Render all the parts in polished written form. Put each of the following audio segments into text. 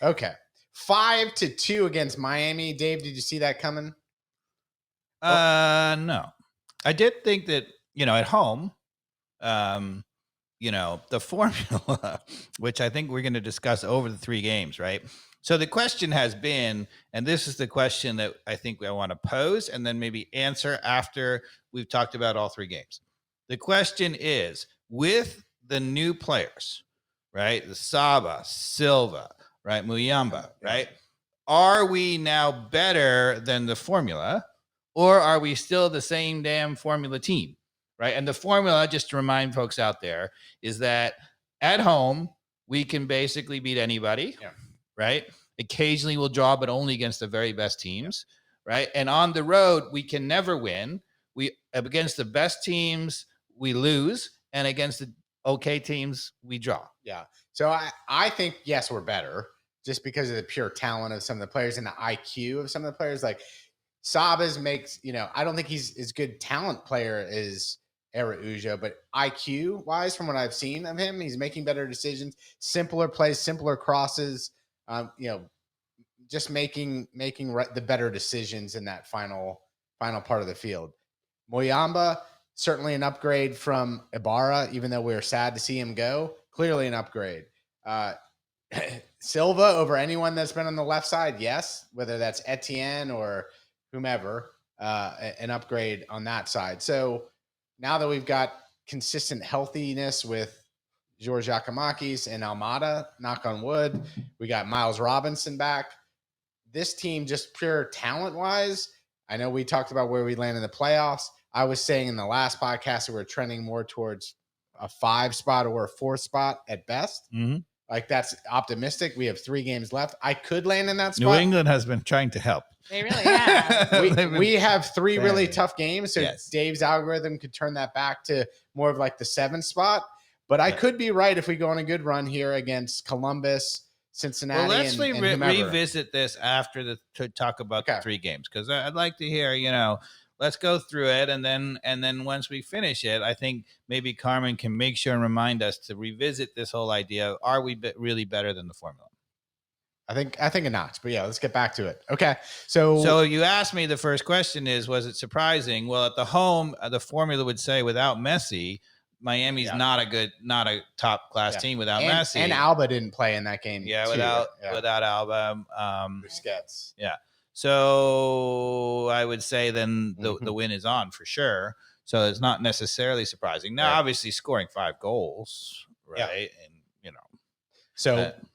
Okay. 5-2 against Miami. Dave, did you see that coming? No. I did think that, at home, the formula, which I think we're going to discuss over the 3 games, right? So the question has been, and this is the question that I think I want to pose and then maybe answer after we've talked about all 3 games. The question is, with the new players, right? The Saba, Silva, right? Muyamba, right? Are we now better than the formula, or are we still the same damn formula team? Right. And the formula, just to remind folks out there, is that at home, we can basically beat anybody. Yeah. Right. Occasionally we'll draw, but only against the very best teams. Yeah. Right. And on the road, we can never win. We against the best teams, we lose. And against the okay teams, we draw. Yeah. So I think, yes, we're better just because of the pure talent of some of the players and the IQ of some of the players. Like Sabas makes, I don't think he's as good talent player as Araujo, but IQ wise, from what I've seen of him, he's making better decisions, simpler plays, simpler crosses, just making the better decisions in that final part of the field. Muyamba, certainly an upgrade from Ibarra, even though we were sad to see him go. Clearly an upgrade. Silva over anyone that's been on the left side, yes, whether that's Etienne or whomever, an upgrade on that side. So now that we've got consistent healthiness with George Giacomakis and Almada, knock on wood, we got Miles Robinson back. This team, just pure talent-wise, I know we talked about where we land in the playoffs. I was saying in the last podcast that we're trending more towards a 5 spot or a 4 spot at best. Mm-hmm. Like, that's optimistic. We have 3 games left. I could land in that spot. New England has been trying to help. They really have. we have 3 really tough games, so yes. Dave's algorithm could turn that back to more of like the 7 spot. But I could be right if we go on a good run here against Columbus, Cincinnati. Well, let's and revisit this after to talk about the 3 games, because I'd like to hear, let's go through it, and then once we finish it, I think maybe Carmen can make sure and remind us to revisit this whole idea of, are we really better than the formula? I think a notch, but yeah, let's get back to it. Okay. So you asked me, the first question is, was it surprising? Well, at the home, the formula would say without Messi, Miami's not a top class team without Messi. And Alba didn't play in that game. Yeah. Without Alba, Busquets. Yeah. So I would say then the win is on for sure. So it's not necessarily surprising. Now, obviously scoring 5 goals, right? Yeah. And,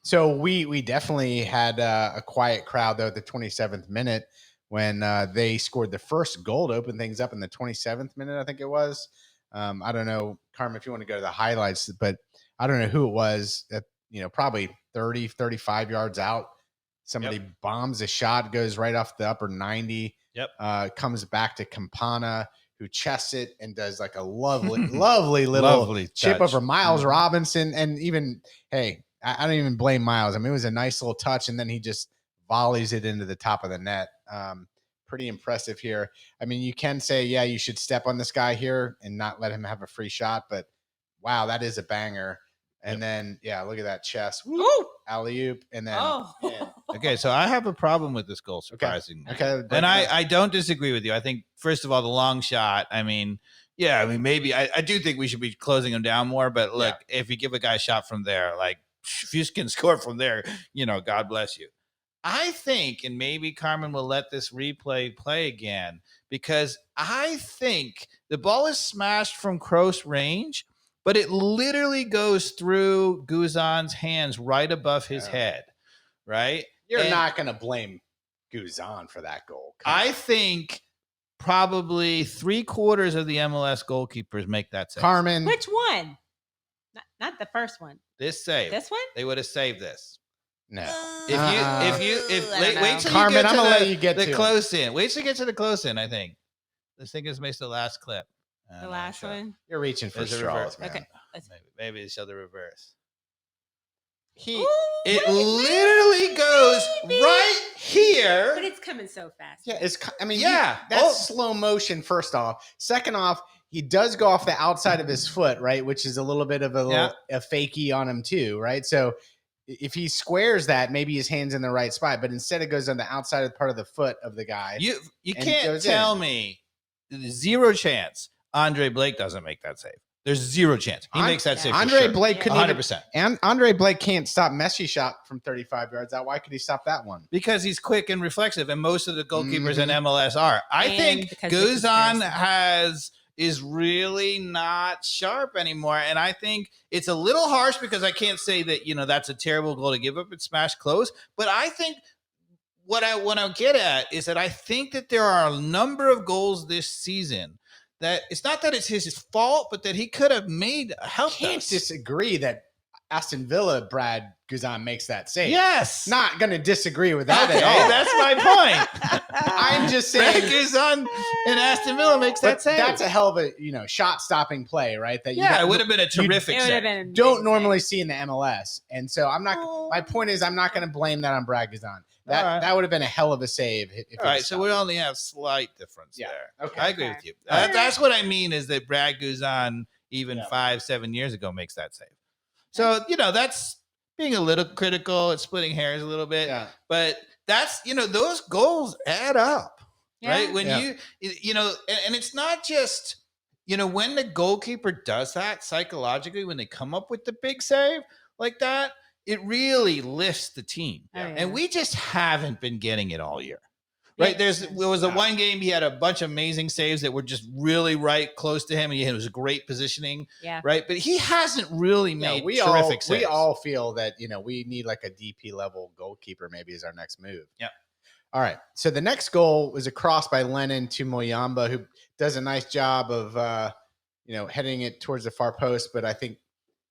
So we definitely had a quiet crowd though at the 27th minute when they scored the first goal to open things up in the 27th minute, I think it was. I don't know, Carmen, if you want to go to the highlights, but I don't know who it was that, probably 30, 35 yards out. Somebody bombs a shot, goes right off the upper 90. Comes back to Campana, who chests it and does like a lovely little chip touch over Miles Robinson. And even, hey, I don't even blame Miles. I mean, it was a nice little touch, and then he just volleys it into the top of the net. Pretty impressive here. I mean, you can say, yeah, you should step on this guy here and not let him have a free shot, but wow, that is a banger. And then, look at that chest. Woo! Alley-oop. And then, okay, so I have a problem with this goal, surprisingly. Okay. And I don't disagree with you. I think, first of all, the long shot, maybe I do think we should be closing him down more, but look, if you give a guy a shot from there, like, if you can score from there, God bless you. I think, and maybe Carmen will let this replay play again, because I think the ball is smashed from close range, but it literally goes through Guzan's hands right above his head, right? You're not going to blame Guzan for that goal. I think probably 3/4 of the MLS goalkeepers make that save. Carmen. Which one? Not the first one. This save. This one? They would have saved this. No. Wait till Carmen, you get I'm to gonna let you get the to close in. Wait till you get to the close in, I think. This thing is makes the last clip. The last one? You're reaching for straws, man. Okay. Maybe show the reverse. It literally goes right here. But it's coming so fast. Yeah, that's slow motion, first off. Second off, he does go off the outside of his foot, right? Which is a little bit of a fakey on him too, right? So if he squares that, maybe his hand's in the right spot, but instead it goes on the outside of part of the foot of the guy. You and can't goes tell in. me zero chance Andre Blake doesn't make that save. There's zero chance he makes that save. Andre for sure. Blake couldn't 100%. and Andre Blake can't stop Messi shot from 35 yards out. Why could he stop that one? Because he's quick and reflexive, and most of the goalkeepers in Mhm. MLS are. I And think because of the Guzan conspiracy. is really not sharp anymore, and I think it's a little harsh because I can't say that that's a terrible goal to give up and smash close, but I think what I want to get at is that I think that there are a number of goals this season that it's not that it's his fault, but that he could have made helped Can't us. disagree that Aston Villa Brad Guzan makes that save. Yes, Not going to disagree with that okay, at all. that's my point. I'm just Brad saying Guzan and Aston Villa makes that but save. that's a hell of a shot stopping play, right? That it would have been a terrific It would have save. been don't amazing. normally see in the MLS. And so I'm not. My point is, I'm not going to blame that on Brad Guzan. That All right. that would have been a hell of a save. If All right, so we only have slight difference Yeah, there. okay. I agree Okay. with you. All right. That's what I mean is that Brad Guzan, even Yeah. 5-7 years ago, makes that save. So, that's being a little critical. It's splitting hairs a little bit. Yeah. But that's, those goals add up, Yeah. right? When Yeah. and it's not just, when the goalkeeper does that psychologically, when they come up with the big save like that, it really lifts the team. Oh, yeah. And we just haven't been getting it all year. Right. Yeah. There was a one game he had a bunch of amazing saves that were just really right close to him. And it was great positioning. Yeah. Right. But he hasn't really made we terrific saves. we all feel that we need like a DP level goalkeeper maybe is our next move. Yeah. All right. So the next goal was a cross by Lennon to Moyamba, who does a nice job of heading it towards the far post, but I think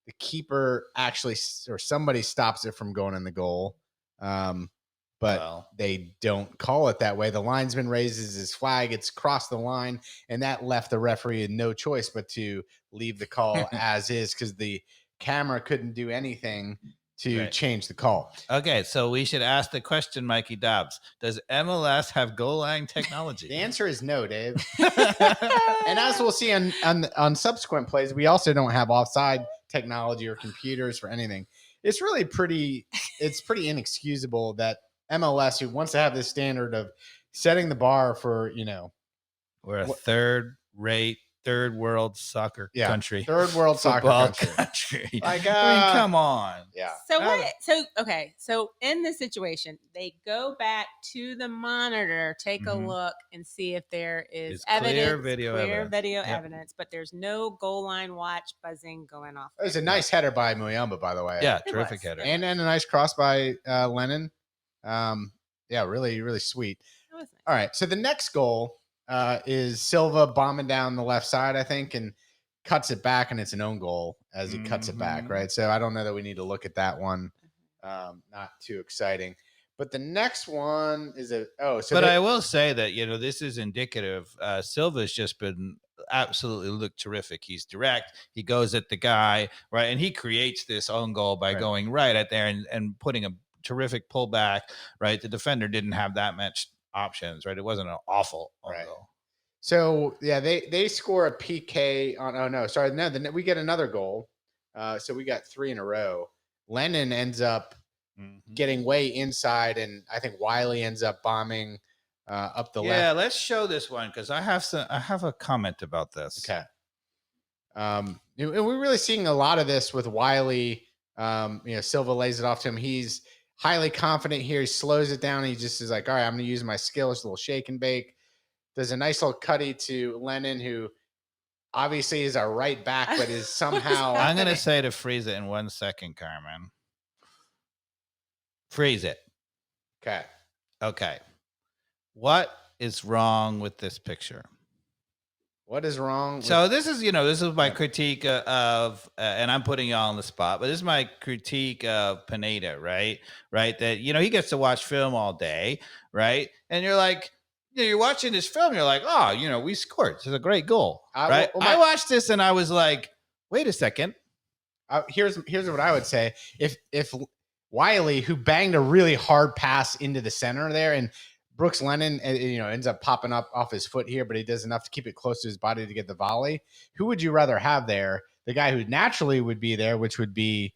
the keeper actually or somebody stops it from going in the goal. But they don't call it that way. The linesman raises his flag. It's crossed the line, and that left the referee in no choice but to leave the call as is because the camera couldn't do anything to change the call. Okay, so we should ask the question, Mikey Dobbs. Does MLS have goal line technology? The answer is no, Dave. And as we'll see on subsequent plays, we also don't have offside technology or computers for anything. It's really pretty inexcusable that MLS, who wants to have this standard of setting the bar for, we're a third-rate, third world soccer country. Third world soccer country. Like, come on. Yeah. So in this situation, they go back to the monitor, take a look, and see if there is Clear evidence, video evidence, but there's no goal line watch buzzing going off. It was a nice header by Muyamba, by the way. Yeah, It terrific was. header. And then a nice cross by Lennon. Really, really sweet. It was nice. All right. So the next goal is Silva bombing down the left side, I think, and cuts it back, and it's an own goal as he cuts it back, right? So I don't know that we need to look at that one. Not too exciting. But the next one is I will say that, this is indicative. Silva's just been absolutely looked terrific. He's direct. He goes at the guy, right? And he creates this own goal by going right at there and putting a terrific pullback, right? The defender didn't have that much options, right? It wasn't an awful goal. So yeah, they score a PK on. Then we get another goal. So we got 3 in a row. Lennon ends up getting way inside, and I think Wiley ends up bombing up the left. Yeah, let's show this one because I have a comment about this. Okay. And we're really seeing a lot of this with Wiley. Silva lays it off to him. He's highly confident here. He slows it down. He just is like, all right, I'm going to use my skill. It's a little shake and bake. Does a nice little cutty to Lennon, who obviously is our right back, but is somehow. I'm going to say to freeze it in 1 second, Carmen. Freeze it. Okay. What is wrong with this picture? What is wrong? So this is my critique of, and I'm putting you on the spot, but this is my critique of Pineda, right? Right. That, he gets to watch film all day. Right. And you're like, you're watching this film. You're like, oh, we scored. It's a great goal. Right. I watched this and I was like, wait a second. Here's what I would say. If Wiley, who banged a really hard pass into the center there, and Brooks Lennon, ends up popping up off his foot here, but he does enough to keep it close to his body to get the volley. Who would you rather have there? The guy who naturally would be there, which would be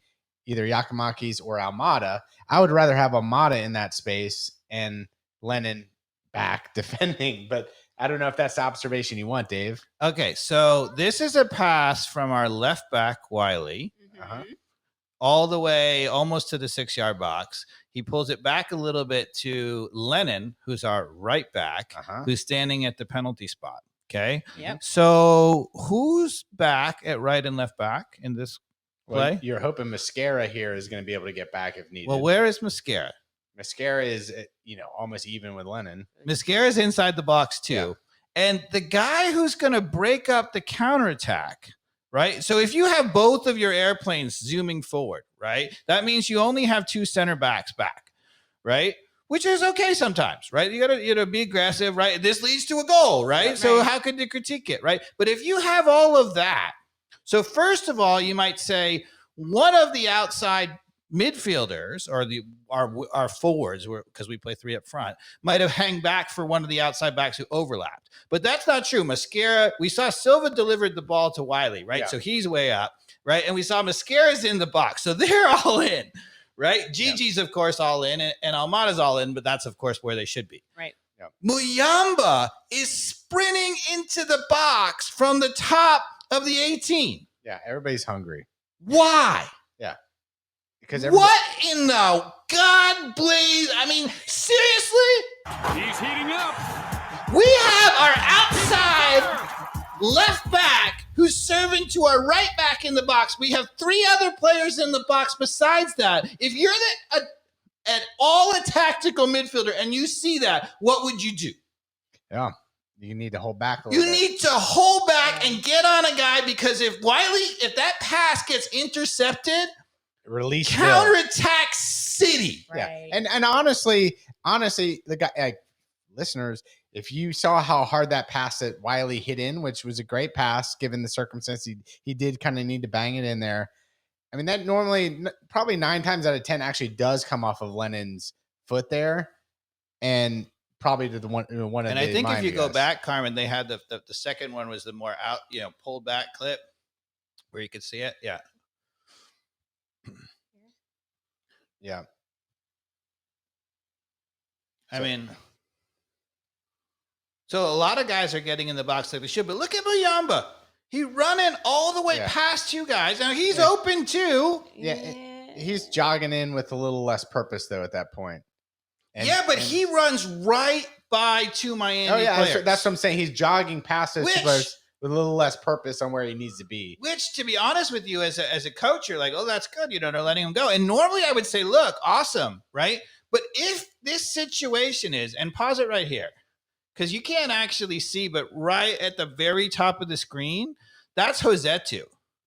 either Giacomakis or Almada. I would rather have Almada in that space and Lennon back defending, but I don't know if that's the observation you want, Dave. Okay, so this is a pass from our left back, Wiley, Uh-huh. all the way almost to the 6-yard box. He pulls it back a little bit to Lennon, who's our right back, who's standing at the penalty spot. Okay. Yep. So who's back at right and left back in this play? Well, you're hoping Mascara here is going to be able to get back if needed. Well, where is Mascara? Mascara is, almost even with Lennon. Mascara's inside the box too. Yeah. And the guy who's going to break up the counterattack, right? So if you have both of your airplanes zooming forward, right, that means you only have 2 center backs back, right? Which is okay sometimes, right? You gotta be aggressive, right? This leads to a goal, right? Right. So how could you critique it, right? But if you have all of that, so first of all, you might say one of the outside midfielders or our forwards, because we play 3 up front, might have hang back for one of the outside backs who overlapped. But that's not true. Mascara, we saw Silva delivered the ball to Wiley, right? Yeah. So he's way up, right? And we saw Mascara's in the box. So they're all in, right? Gigi's, of course, all in, and Almada's all in, but that's, of course, where they should be. Right. Yeah. Muyamba is sprinting into the box from the top of the 18. Yeah, everybody's hungry. Why? Yeah. Because what in the God blaze? I mean, seriously? He's heating up. We have our outside left back who's serving to our right back in the box. We have 3 other players in the box besides that. If you're at all a tactical midfielder and you see that, what would you do? Yeah. You need to hold back a little bit. You need to hold back and get on a guy, because if that pass gets intercepted, release counterattack city. Right. Yeah. And honestly, the guy, listeners, if you saw how hard that pass that Wiley hit in, which was a great pass given the circumstance, he did kind of need to bang it in there. I mean, that normally probably 9 times out of 10 actually does come off of Lennon's foot there, and probably to the one of. And the I think Miami if you go guys. back, Carmen, they had the second one was the more out, pulled back clip where you could see it. Yeah. Yeah. I mean, so a lot of guys are getting in the box like they should, but look at Muyamba. He's running all the way past you guys. Now he's open too. Yeah. He's jogging in with a little less purpose though at that point. But he runs right by 2 Miami players. That's what I'm saying. He's jogging past those players with a little less purpose on where he needs to be. Which, to be honest with you, as a coach, you're like, oh, that's good. They're letting him go. And normally I would say, look, awesome, right? But if this situation is, and pause it right here, because you can't actually see, but right at the very top of the screen, that's Josetu.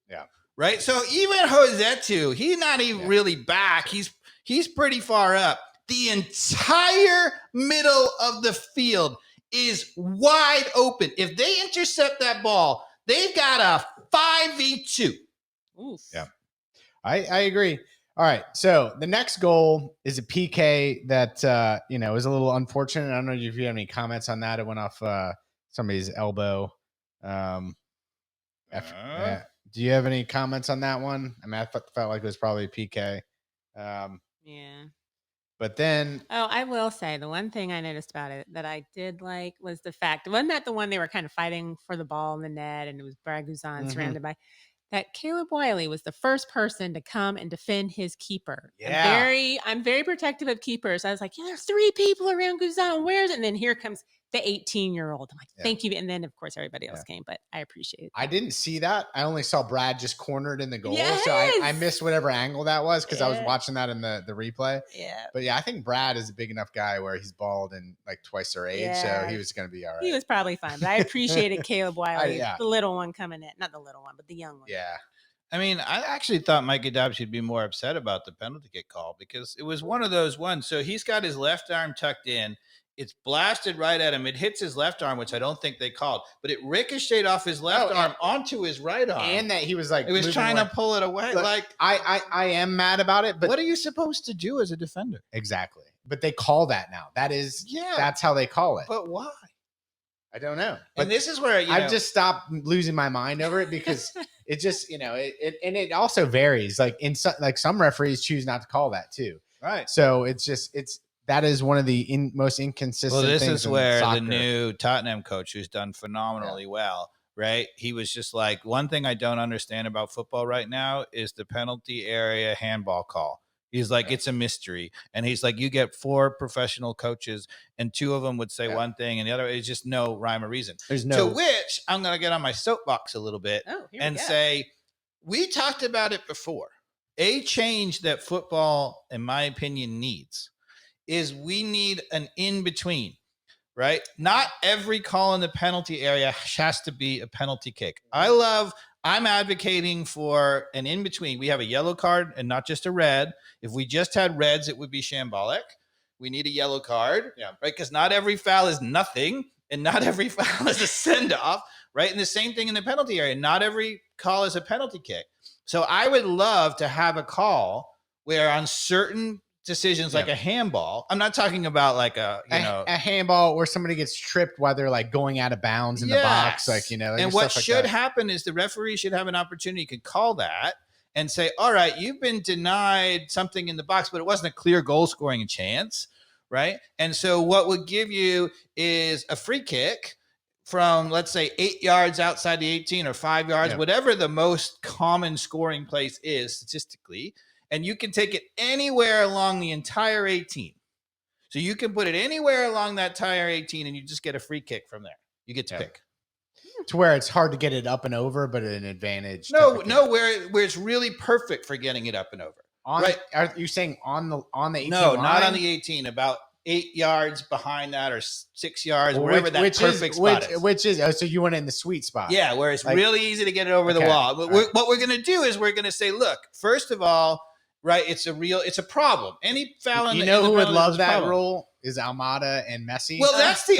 Yeah. Right? So even Josetu, he's not even really back. He's pretty far up. The entire middle of the field is wide open. If they intercept that ball, they've got a 5v2. Oof. Yeah, I agree. All right, so the next goal is a PK that is a little unfortunate. I don't know if you have any comments on that. It went off somebody's elbow. Do you have any comments on that one? I mean, I felt like it was probably a PK. Yeah. But then, I will say the one thing I noticed about it that I did like was the fact, wasn't that the one they were kind of fighting for the ball in the net, and it was Braguzan surrounded by that Caleb Wiley was the first person to come and defend his keeper. Yeah. I'm very protective of keepers. I was like, there's 3 people around Guzan. Where's it? And then here comes the 18-year-old. I'm like, thank you. And then, of course, everybody else came, but I appreciate it. I didn't see that. I only saw Brad just cornered in the goal. Yes! So I missed whatever angle that was because I was watching that in the replay. Yeah. But I think Brad is a big enough guy where he's bald and like twice their age. So he was going to be all right. He was probably fine, but I appreciated Caleb Wiley, the little one coming in. Not the little one, but the young one. Yeah. I mean, I actually thought Mikey Dobbs should be more upset about the penalty kick call because it was one of those ones. So he's got his left arm tucked in. It's blasted right at him. It hits his left arm, which I don't think they called, but it ricocheted off his left arm onto his right arm. And that he was like, it was trying to pull it away. Look, I am mad about it, but what are you supposed to do as a defender? Exactly. But they call that now. That is, that's how they call it. But why? I don't know. And this is where I've just stopped losing my mind over it because it just, and it also varies. Like some referees choose not to call that too. right. So that is one of the most inconsistent. Well, this things is in where soccer. the new Tottenham coach, who's done phenomenally well, right? He was just like, one thing I don't understand about football right now is the penalty area handball call. He's like, it's a mystery. And he's like, you get 4 professional coaches and 2 of them would say one thing and the other is just no rhyme or reason. There's no. To which I'm going to get on my soapbox a little bit and say, we talked about it before. A change that football, in my opinion, needs is we need an in-between, right? Not every call in the penalty area has to be a penalty kick. I'm advocating for an in-between. We have a yellow card and not just a red. If we just had reds, it would be shambolic. We need a yellow card, right? Because not every foul is nothing and not every foul is a send-off, right? And the same thing in the penalty area. Not every call is a penalty kick. So I would love to have a call where on certain decisions like a handball, I'm not talking about like a handball where somebody gets tripped while they're like going out of bounds in the box, like, and what should happen is the referee should have an opportunity to call that and say, all right, you've been denied something in the box, but it wasn't a clear goal scoring chance, right? And so what would give you is a free kick from, let's say, 8 yards outside the 18 or 5 yards, whatever the most common scoring place is statistically. And you can take it anywhere along the entire 18. So you can put it anywhere along that entire 18 and you just get a free kick from there. You get to pick. To where it's hard to get it up and over, but an advantage. No, where it's really perfect for getting it up and over. Right? Are you saying on the 18 No, line? not on the 18, about 8 yards behind that or 6 yards, wherever that perfect spot is. Which is, so you want it in the sweet spot. Yeah, where it's really easy to get it over the wall. But what we're going to do is we're going to say, look, first of all, right, it's a problem. Any foul in who would love that rule is Almada and Messi. Well, that's the